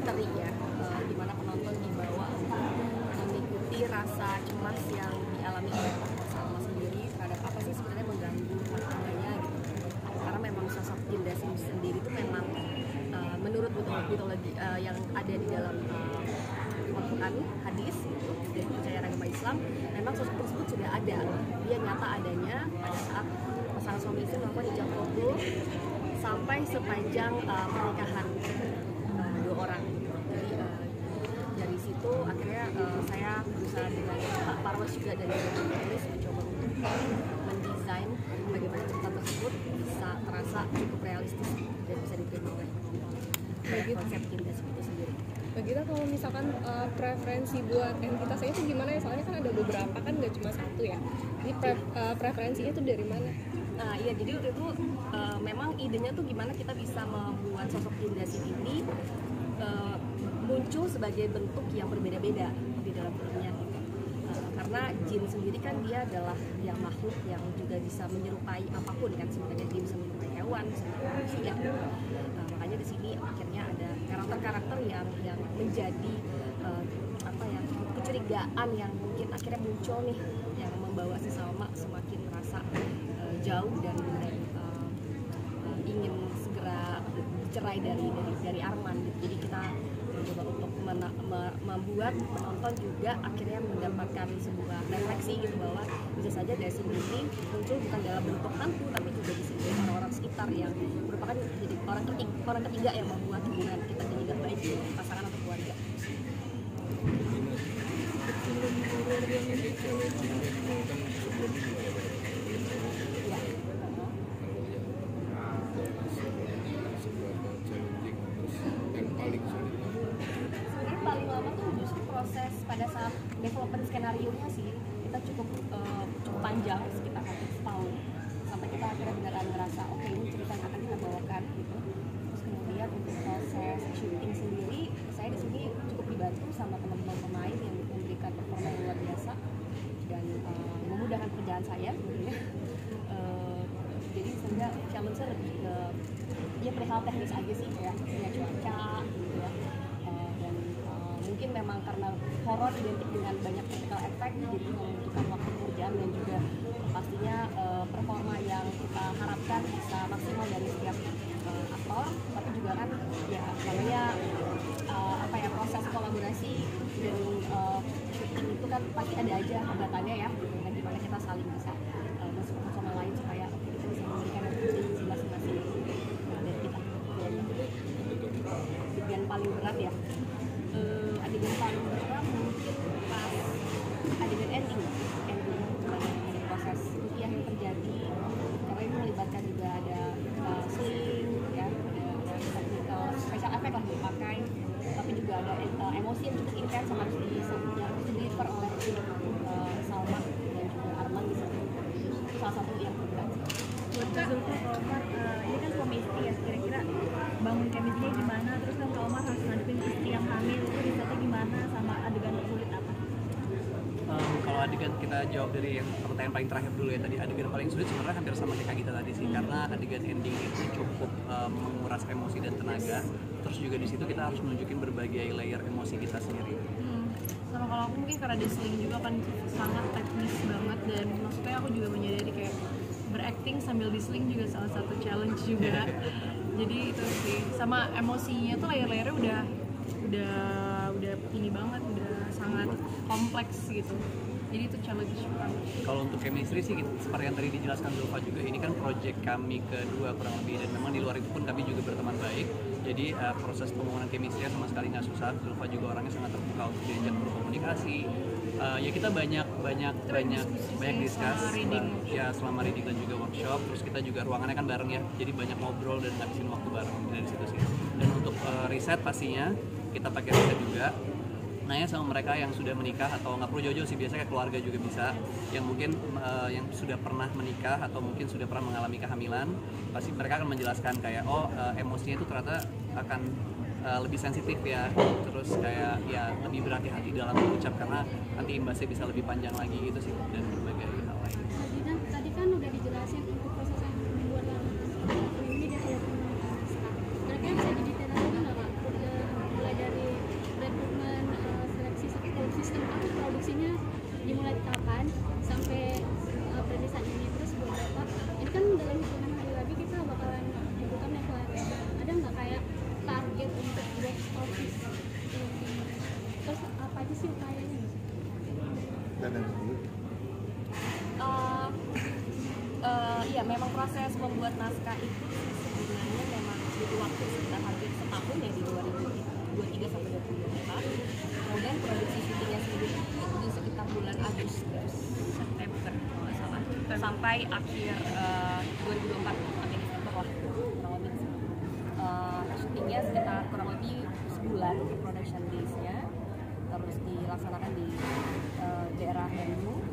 misteri ya, di mana penonton dibawa untuk mengikuti rasa cemas yang dialami oleh Salma sendiri terhadap apa sih sebenarnya mengganggu rumah tangganya gitu. Karena memang sosok jin Dasim sendiri itu memang menurut mitologi yang ada di dalam Al-Quran, hadis gitu, dari kepercayaan agama Islam, memang sosok tersebut sudah ada, dia nyata adanya pada saat pasangan suami istri melakukan ijab kabul sampai sepanjang pernikahan dua orang. Jadi dari situ akhirnya saya berusaha dengan Pak Parwas juga dari penulis mencoba untuk mendesain bagaimana cerita tersebut bisa terasa cukup realistis dan bisa diterima oleh konsep Indah itu sendiri. Kita kalau misalkan preferensi buat entitas itu gimana ya? Soalnya kan ada beberapa kan, nggak cuma satu ya. Jadi preferensinya itu dari mana? Nah iya, jadi waktu itu memang idenya tuh gimana kita bisa membuat sosok Jin Dasim ini muncul sebagai bentuk yang berbeda-beda di dalam filmnya gitu. Karena jin sendiri kan dia adalah yang makhluk yang juga bisa menyerupai apapun kan, sebenarnya dia bisa menyerupai hewan, bisa menyerupai manusia. Makanya di sini akhirnya ada karakter-karakter yang menjadi kecurigaan yang mungkin akhirnya muncul nih, yang membawa si Salma semakin merasa jauh dan ingin segera bercerai dari Arman gitu. Jadi kita mencoba untuk membuat penonton juga akhirnya mendapatkan sebuah refleksi gitu, bahwa bisa saja Dasim ini muncul bukan dalam bentuk hantu, tapi juga di sini orang-orang sekitar yang merupakan jadi orang ketiga yang membuat hubungan kita jadi tidak baik di pasangan atau keluarga. Paling lama tuh justru proses pada saat development skenario-nya sih, kita cukup panjang, sekitar hampir setahun, sampai kita akhirnya beneran ngerasa oke, ini cerita yang akan kita bawakan gitu. Terus kemudian untuk proses syuting sendiri, saya di sini cukup dibantu sama teman-teman pemain yang memberikan performa yang luar biasa dan memudahkan pekerjaan saya gitu ya. Jadi sebenarnya challenge-nya lebih ke dia perihal teknis aja sih, kayak cuaca gitu ya. Mungkin memang karena horor identik dengan banyak practical effect, jadi membutuhkan waktu pekerjaan dan juga pastinya performa yang kita harapkan bisa maksimal dari setiap aktor, tapi juga kan ya namanya proses kolaborasi dan syuting itu kan pasti ada aja hambatannya ya, dan gimana kita saling bisa mensupport sama lain supaya kita bisa memberikan yang terbaik masing-masing dari kita. Bagian paling berat ya, adegan paling berat mungkin pas adegan ending proses rupiah yang terjadi, karena itu melibatkan juga ada sling ya, ada special effect lah dipakai, tapi juga ada emosi yang cukup intens yang harus deliver oleh Salma dan juga Arman di situ. Itu salah satu yang berat. Buat Zulfa, Omar, ini kan suami istri ya, kira-kira bangun chemistry gimana? Terus kan Omar harus ngadepin istri yang hamil, itu risetnya gimana, sama adegan tersulit apa? Kalau adegan kita jawab dari yang pertanyaan paling terakhir dulu ya, tadi adegan paling sulit sebenarnya hampir sama kayak kita tadi sih, karena adegan ending itu cukup menguras emosi dan tenaga. Terus juga di situ kita harus menunjukin berbagai layer emosi kita sendiri. Sama kalau aku mungkin karena di sling juga kan sangat teknis banget, dan maksudnya aku juga menyadari kayak berakting sambil di sling juga salah satu challenge juga. Jadi itu sih, sama emosinya tuh layer-layernya udah ini banget, udah sangat kompleks gitu. Jadi itu challenge banget. Kalau untuk chemistry sih seperti yang tadi dijelaskan Zulfa juga, ini kan project kami kedua kurang lebih, dan memang di luar itu pun kami juga berteman baik. Jadi proses pembangunan chemistry sama sekali nggak susah. Zulfa juga orangnya sangat terbuka untuk diajak berkomunikasi. Ya kita banyak discuss ya selama reading dan juga workshop. Terus kita juga ruangannya kan bareng ya, jadi banyak ngobrol dan ngabisin waktu bareng dari situ sih. Dan untuk riset pastinya kita pakai riset juga. Nanya sama mereka yang sudah menikah atau nggak perlu jauh-jauh sih, biasanya kayak keluarga juga bisa, yang mungkin yang sudah pernah menikah atau mungkin sudah pernah mengalami kehamilan, pasti mereka akan menjelaskan kayak emosinya itu ternyata akan lebih sensitif ya, terus kayak ya lebih berhati-hati dalam mengucap karena nanti imbasnya bisa lebih panjang lagi gitu sih, dan berbagai hal lain. Tadi kan udah dijelasin untuk proses yang pembuatan ini dia kayak sekarang. Kira-kira bisa didetail lagi nggak Kak? Mulai dari membuat naskah itu sebenarnya memang butuh waktu sekitar hampir setahun ya di 2023 sampai 2024. Kemudian produksi syutingnya sendiri di sekitar bulan Agustus September kalau nggak salah sampai akhir 2024 sampai Desember lah kurang lebih. Syutingnya sekitar kurang lebih sebulan untuk production days-nya, terus dilaksanakan di daerah Bandung.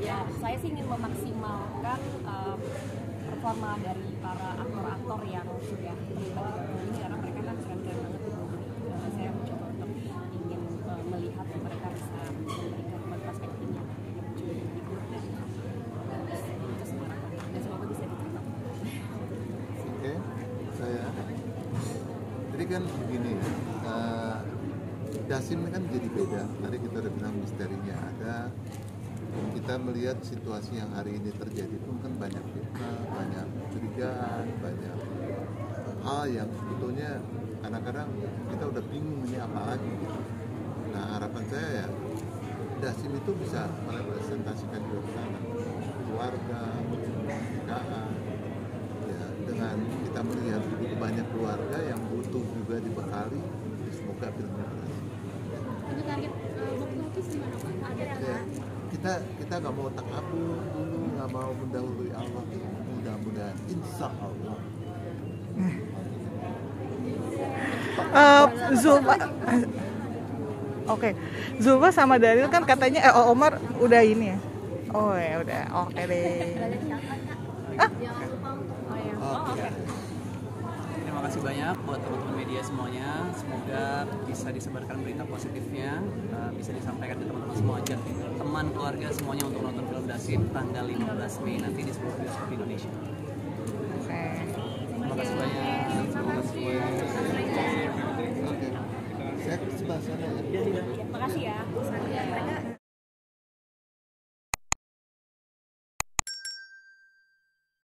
Ya saya sih ingin memaksimalkan performa dari para aktor-aktor yang sudah terlibat di film ini karena mereka kan keren-keren banget di film ini. Saya mencoba untuk ingin melihat mereka bisa memberikan kualitas acting yang lucu dan menghibur dan itu semua dan semoga bisa diterima. Oke, saya. Jadi kan begini ya, Dasim ini kan jadi beda. Tadi kita udah bilang misterinya ada. Kita melihat situasi yang hari ini terjadi pun kan banyak fitnah, banyak curigaan, banyak hal yang sebetulnya kadang-kadang kita udah bingung ini apa lagi gitu. Nah harapan saya ya Dasim itu bisa merepresentasikan juga ke sana, keluarga, pernikahan, ya dengan kita melihat begitu banyak keluarga yang butuh juga dibekali, semoga filmnya berhasil. Untuk target box office gimana Pak? Ada yang Ya, kita nggak mau takabur dulu, nggak mau mendahului Allah. Mudah-mudahan insya Allah. Zulfa, oke, Zulfa sama Daniel kan katanya Omar udah ini ya. Oh ya udah, oke deh. Oke. Terima kasih banyak buat teman-teman media semuanya. Semoga bisa disebarkan berita positifnya, bisa disampaikan ke teman-teman semua aja, teman keluarga semuanya untuk nonton film Dasim tanggal 15 Mei nanti di seluruh bioskop Indonesia. Oke. Terima kasih banyak. Terima kasih banyak. Oke. Saya sebelah sana ya. Terima kasih ya.